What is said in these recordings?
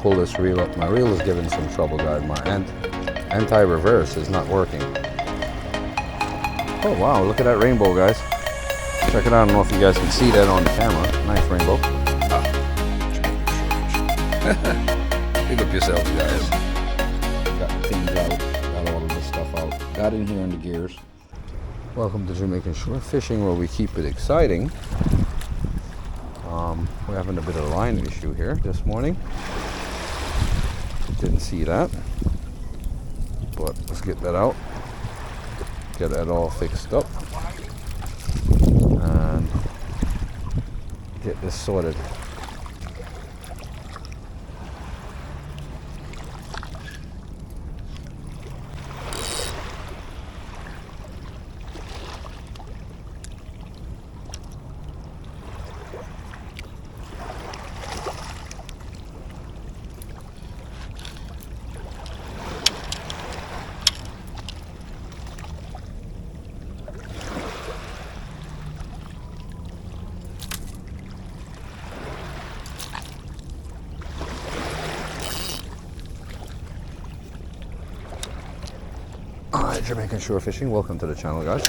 pull this reel up. My reel is giving some trouble, guys. My anti-reverse is not working. Oh wow, look at that rainbow, guys. Check it out. I don't know if you guys can see that on the camera. Nice rainbow. Pick up yourselves, guys. Got the things out, got all of this stuff out. Got in here in the gears. Welcome to Jamaican shore fishing, where we keep it exciting. We're having a bit of a line issue here this morning. Didn't see that, but let's get that out. Get that all fixed up and get this sorted. Alright, Jamaican shore fishing, welcome to the channel, guys.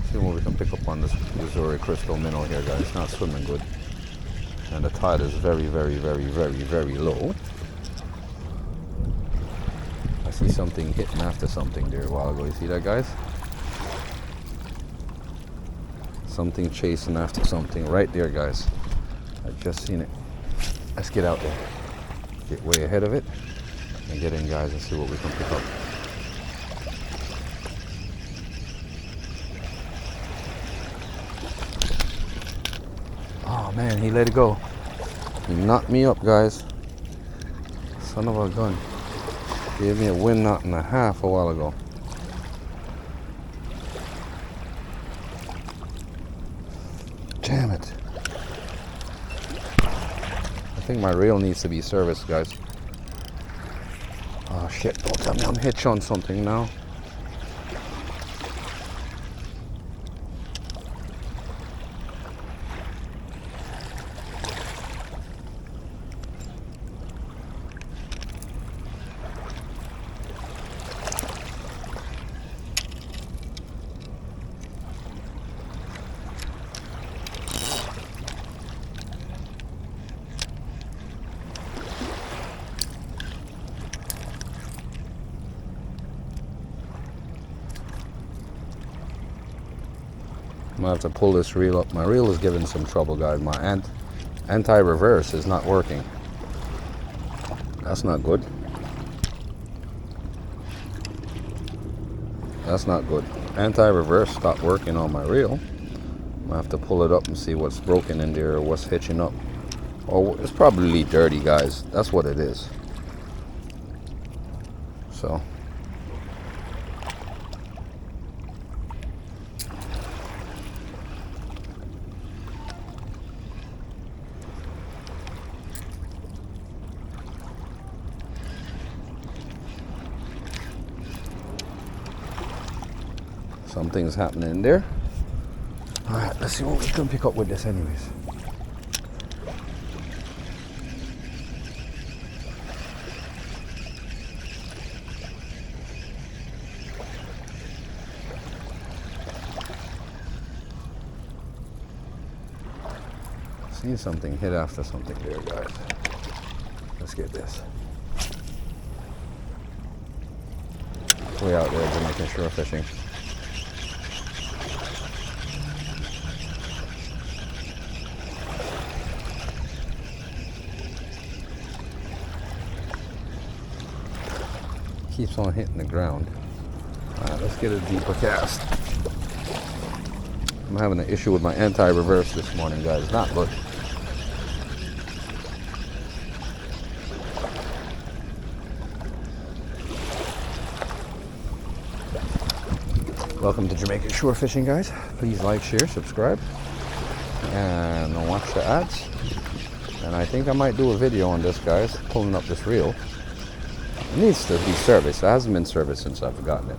See what we can pick up on this Missouri crystal minnow here, guys. It's not swimming good. And the tide is very, very, very, very, very low. I see something hitting after something there a while ago. You see that, guys? Something chasing after something right there, guys. I've just seen it. Let's get out there. Get way ahead of it. And get in, guys, and see what we can pick up. Oh man, he let it go. He knocked me up, guys. Son of a gun. Gave me a wind knot and a half a while ago. Damn it. I think my reel needs to be serviced, guys. Oh shit, don't tell me I'm hitch on something now. I'm gonna have to pull this reel up. My reel is giving some trouble, guys. My anti-reverse is not working. That's not good. That's not good. Anti-reverse stopped working on my reel. I'm gonna have to pull it up and see what's broken in there or what's hitching up. Oh, it's probably dirty, guys. That's what it is. So. Something's happening in there. Alright, let's see what we can pick up with this anyways. Seen something hit after something there, guys. Let's get this. Way out there, Jamaican shore fishing. Keeps on hitting the ground. Alright, let's get a deeper cast. I'm having an issue with my anti-reverse this morning, guys. Not good. Welcome to Jamaican shore fishing, guys. Please like, share, subscribe, and watch the ads. And I think I might do a video on this, guys, pulling up this reel. It needs to be serviced. It hasn't been serviced since I've gotten it.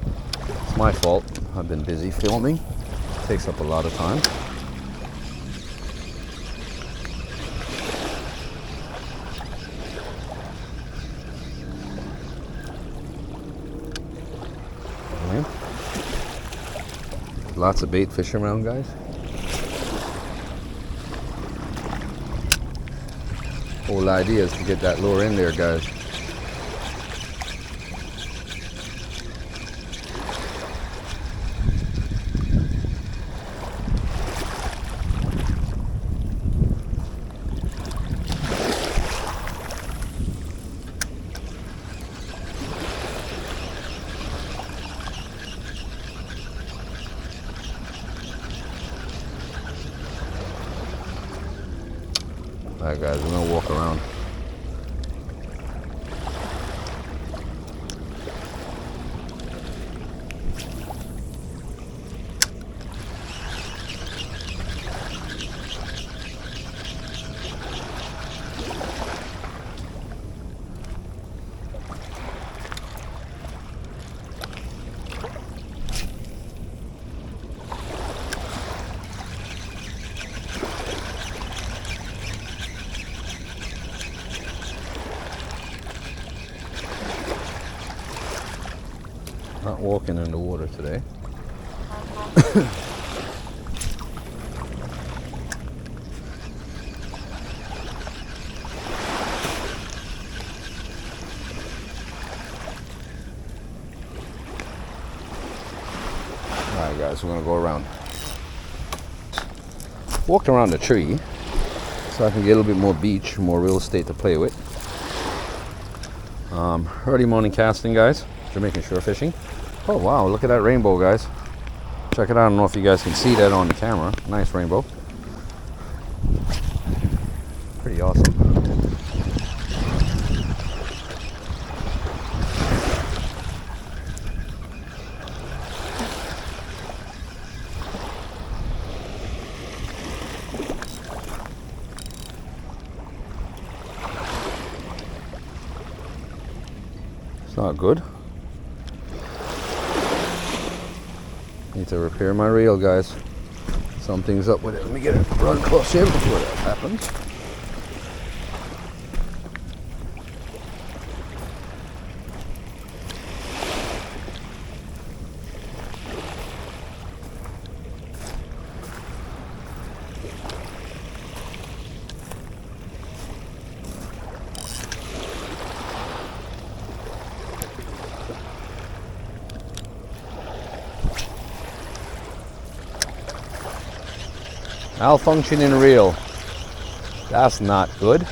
It's my fault. I've been busy filming. It takes up a lot of time. Lots of bait fishing around, guys. Whole idea is to get that lure in there, guys. Alright guys, we're gonna walk around. Not walking in the water today. Alright guys, we're gonna go around. Walked around the tree so I can get a little bit more beach, more real estate to play with. Early morning casting, guys. Jamaican shore fishing. Oh wow, look at that rainbow, guys. Check it out. I don't know if you guys can see that on the camera. Nice rainbow. Pretty awesome. It's not good. Need to repair my reel, guys. Something's up with it. Let me get it run close in before that happens. Malfunctioning reel. That's not good.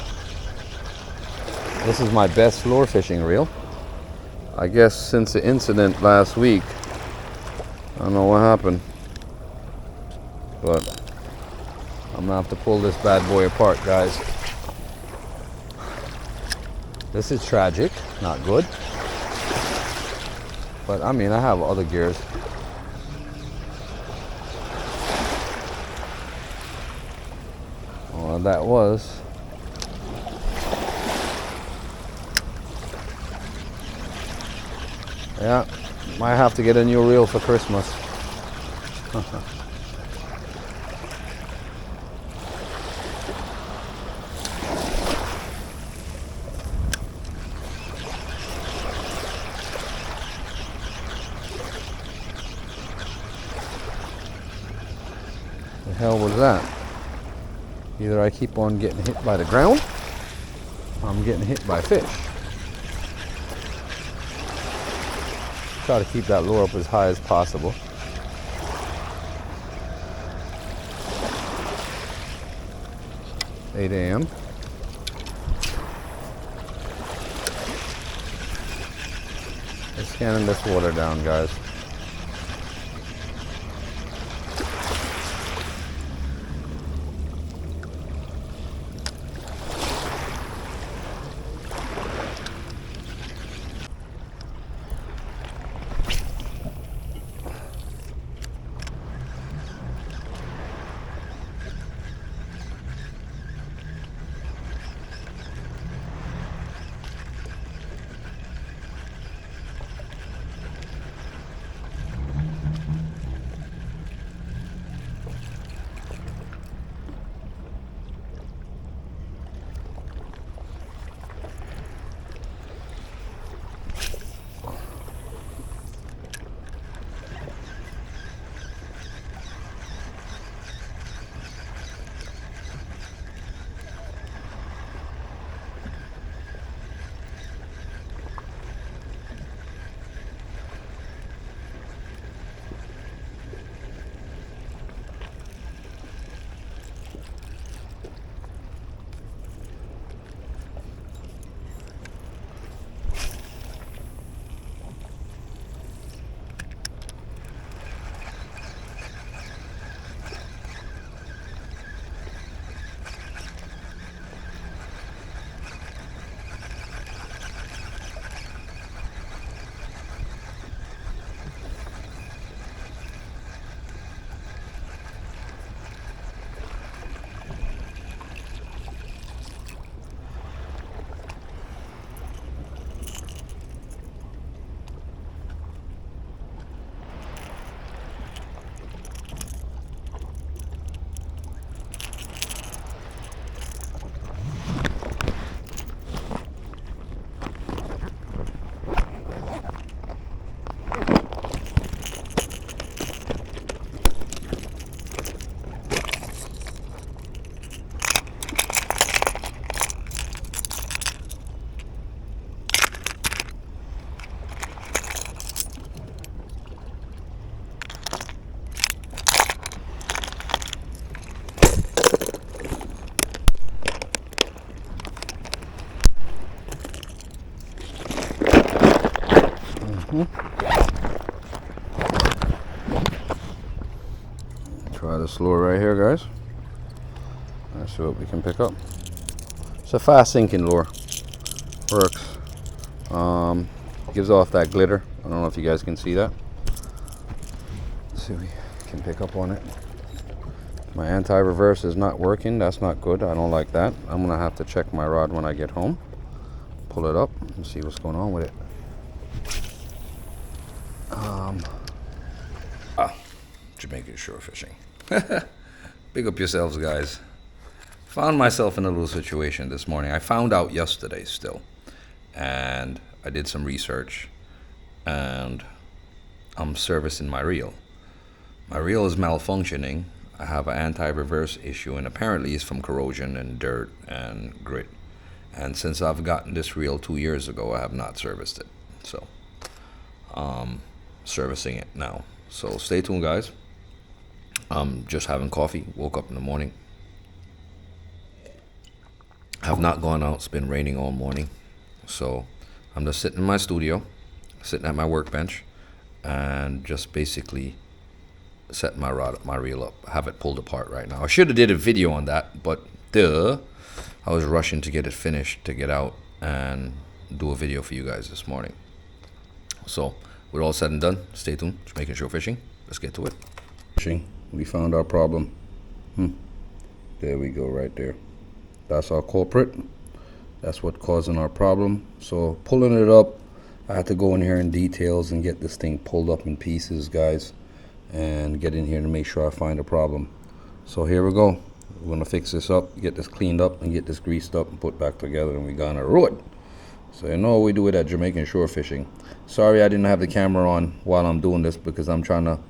This is my best lure fishing reel. I guess since the incident last week, I don't know what happened, but I'm gonna have to pull this bad boy apart, guys. This is tragic, not good. But I mean, I have other gears. Well, that was. Yeah, might have to get a new reel for Christmas. The hell was that? Either I keep on getting hit by the ground, or I'm getting hit by fish. Try to keep that lure up as high as possible. (8 a.m.) Let's scanning this water down, guys. Try this lure right here, guys. Let's see what we can pick up. It's a fast sinking lure. Works. Gives off that glitter. I don't know if you guys can see that. Let's see if we can pick up on it. My anti-reverse is not working. That's not good. I don't like that. I'm gonna have to check my rod when I get home. Pull it up and see what's going on with it. Jamaican shore fishing. Big up yourselves, guys. Found myself in a little situation this morning. I found out yesterday still, and I did some research, and I'm servicing my reel. My reel is malfunctioning. I have an anti-reverse issue, and apparently it's from corrosion and dirt and grit. And since I've gotten this reel 2 years ago, I have not serviced it. So, servicing it now. So stay tuned, guys. I'm just having coffee. Woke up in the morning. Have not gone out. It's been raining all morning. So I'm just sitting in my studio, sitting at my workbench, and just basically set my reel up. I have it pulled apart right now. I should have did a video on that, but I was rushing to get it finished to get out and do a video for you guys this morning. So with all said and done, stay tuned. Jamaican shore fishing. Let's get to it. Fishing. We found our problem. There we go, right there. That's our culprit. That's what causing our problem. So pulling it up, I had to go in here in details and get this thing pulled up in pieces, guys, and get in here to make sure I find a problem. So here we go. We're gonna fix this up, get this cleaned up, and get this greased up and put back together, and we're gonna roll it. So you know we do it at Jamaican shore fishing. Sorry I didn't have the camera on while I'm doing this because I'm trying to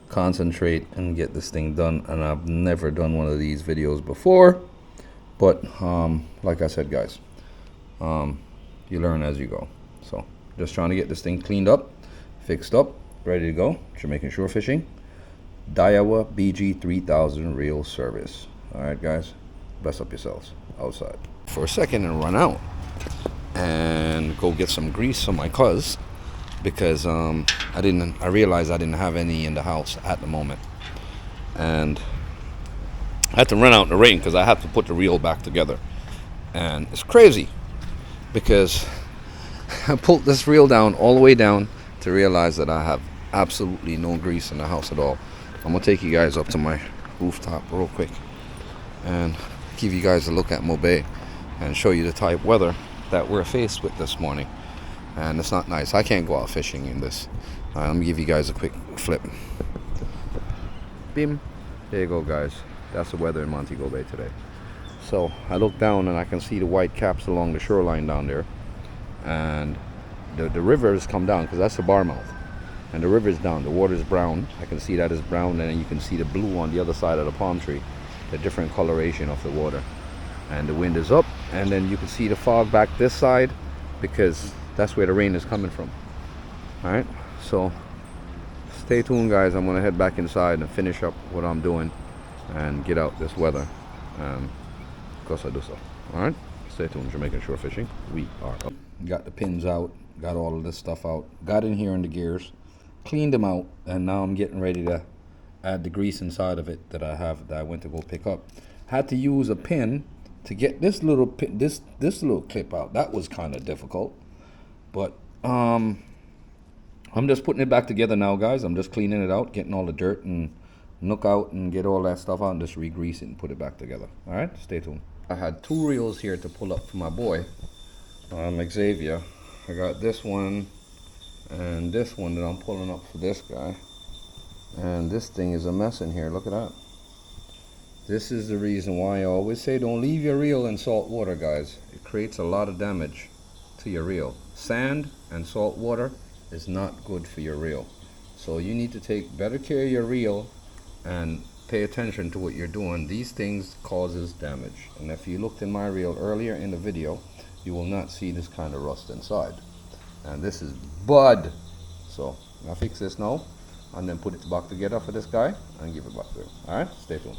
concentrate and get this thing done, and I've never done one of these videos before. But like I said, guys, you learn as you go. So just trying to get this thing cleaned up, fixed up, ready to go. Jamaican shore fishing, Daiwa BG 3000 reel service. All right, guys, bless up yourselves outside for a second and run out and go get some grease on my cuz, because I realized I didn't have any in the house at the moment, and I had to run out in the rain because I had to put the reel back together. And it's crazy because I pulled this reel down all the way down to realize that I have absolutely no grease in the house at all. I'm gonna take you guys up to my rooftop real quick and give you guys a look at Mobay and show you the type of weather that we're faced with this morning. And it's not nice. I can't go out fishing in this. Let me give you guys a quick flip. Beam. There you go, guys. That's the weather in Montego Bay today. So I look down and I can see the white caps along the shoreline down there, and the river has come down because that's the bar mouth, and the river is down. The water is brown. I can see that is brown, and then you can see the blue on the other side of the palm tree, the different coloration of the water. And the wind is up, and then you can see the fog back this side because that's where the rain is coming from. All right, so stay tuned, guys. I'm gonna head back inside and finish up what I'm doing and get out this weather, because I do so. All right, stay tuned. Jamaican shore fishing. We are up. Got the pins out, got all of this stuff out, got in here in the gears, cleaned them out, and now I'm getting ready to add the grease inside of it that I went to go pick up. Had to use a pin to get this little pin, this little clip out. That was kind of difficult, but I'm just putting it back together now, guys. I'm just cleaning it out, getting all the dirt and nook out and get all that stuff out and just re-grease it and put it back together. All right, stay tuned. I had two reels here to pull up for my boy, Xavier. I got this one and this one that I'm pulling up for this guy, and this thing is a mess in here. Look at that. This is the reason why I always say don't leave your reel in salt water, guys. It creates a lot of damage to your reel. Sand and salt water is not good for your reel, so you need to take better care of your reel and pay attention to what you're doing. These things causes damage, and if you looked in my reel earlier in the video, you will not see this kind of rust inside, and this is bud. So I'll fix this now and then put it back together for this guy and give it back to him. All right, stay tuned.